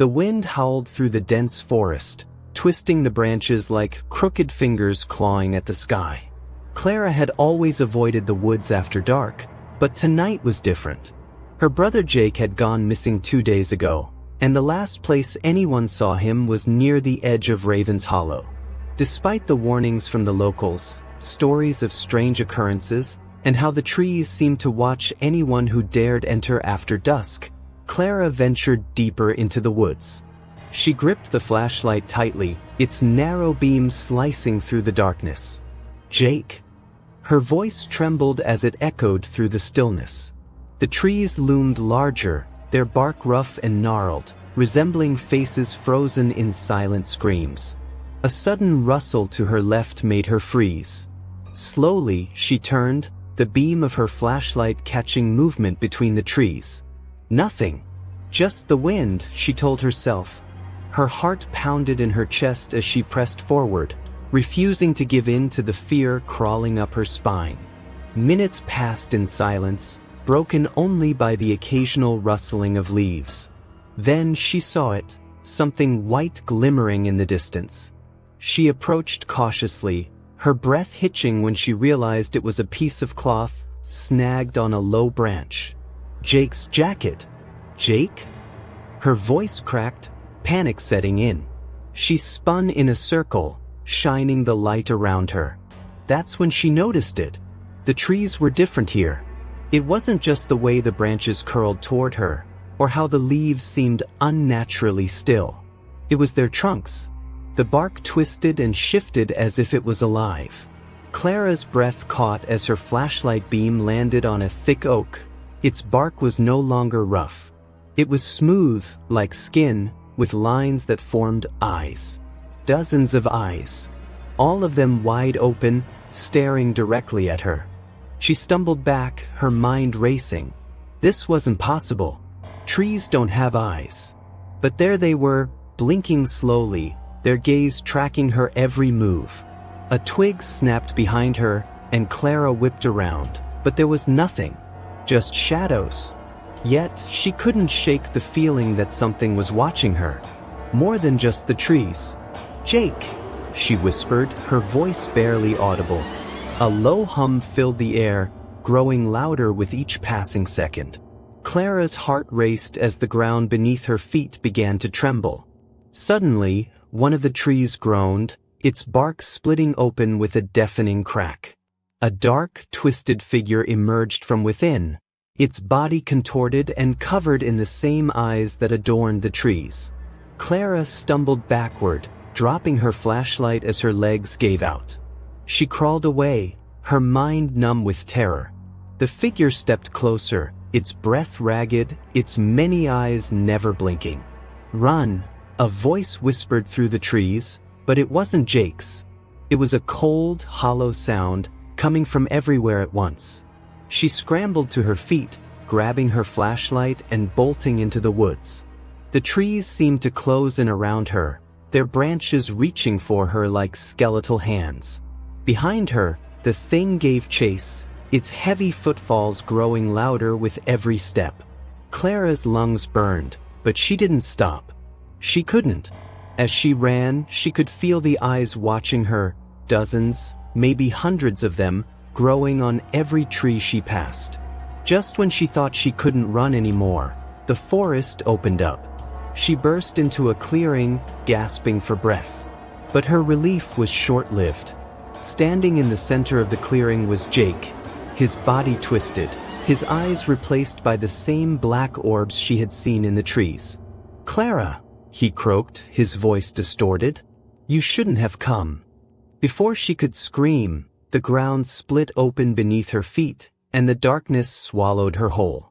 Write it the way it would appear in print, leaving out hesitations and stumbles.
The wind howled through the dense forest, twisting the branches like crooked fingers clawing at the sky. Clara had always avoided the woods after dark, but tonight was different. Her brother Jake had gone missing 2 days ago, and the last place anyone saw him was near the edge of Raven's Hollow. Despite the warnings from the locals, stories of strange occurrences, and how the trees seemed to watch anyone who dared enter after dusk, Clara ventured deeper into the woods. She gripped the flashlight tightly, its narrow beam slicing through the darkness. "Jake." Her voice trembled as it echoed through the stillness. The trees loomed larger, their bark rough and gnarled, resembling faces frozen in silent screams. A sudden rustle to her left made her freeze. Slowly, she turned, the beam of her flashlight catching movement between the trees. Nothing. Just the wind, she told herself. Her heart pounded in her chest as she pressed forward, refusing to give in to the fear crawling up her spine. Minutes passed in silence, broken only by the occasional rustling of leaves. Then she saw it, something white glimmering in the distance. She approached cautiously, her breath hitching when she realized it was a piece of cloth snagged on a low branch. Jake's jacket. Jake? Her voice cracked, panic setting in. She spun in a circle, shining the light around her. That's when she noticed it. The trees were different here. It wasn't just the way the branches curled toward her, or how the leaves seemed unnaturally still. It was their trunks. The bark twisted and shifted as if it was alive. Clara's breath caught as her flashlight beam landed on a thick oak. Its bark was no longer rough. It was smooth, like skin, with lines that formed eyes. Dozens of eyes. All of them wide open, staring directly at her. She stumbled back, her mind racing. This wasn't possible. Trees don't have eyes. But there they were, blinking slowly, their gaze tracking her every move. A twig snapped behind her, and Clara whipped around, but there was nothing. Just shadows. Yet, she couldn't shake the feeling that something was watching her. More than just the trees. "Jake," she whispered, her voice barely audible. A low hum filled the air, growing louder with each passing second. Clara's heart raced as the ground beneath her feet began to tremble. Suddenly, one of the trees groaned, its bark splitting open with a deafening crack. A dark, twisted figure emerged from within, its body contorted and covered in the same eyes that adorned the trees. Clara stumbled backward, dropping her flashlight as her legs gave out. She crawled away, her mind numb with terror. The figure stepped closer, its breath ragged, its many eyes never blinking. "Run," a voice whispered through the trees, but it wasn't Jake's. It was a cold, hollow sound, coming from everywhere at once. She scrambled to her feet, grabbing her flashlight and bolting into the woods. The trees seemed to close in around her, their branches reaching for her like skeletal hands. Behind her, the thing gave chase, its heavy footfalls growing louder with every step. Clara's lungs burned, but she didn't stop. She couldn't. As she ran, she could feel the eyes watching her, dozens, maybe hundreds of them, growing on every tree she passed. Just when she thought she couldn't run anymore, the forest opened up. She burst into a clearing, gasping for breath. But her relief was short-lived. Standing in the center of the clearing was Jake, his body twisted, his eyes replaced by the same black orbs she had seen in the trees. "Clara," he croaked, his voice distorted. "You shouldn't have come." Before she could scream, the ground split open beneath her feet, and the darkness swallowed her whole.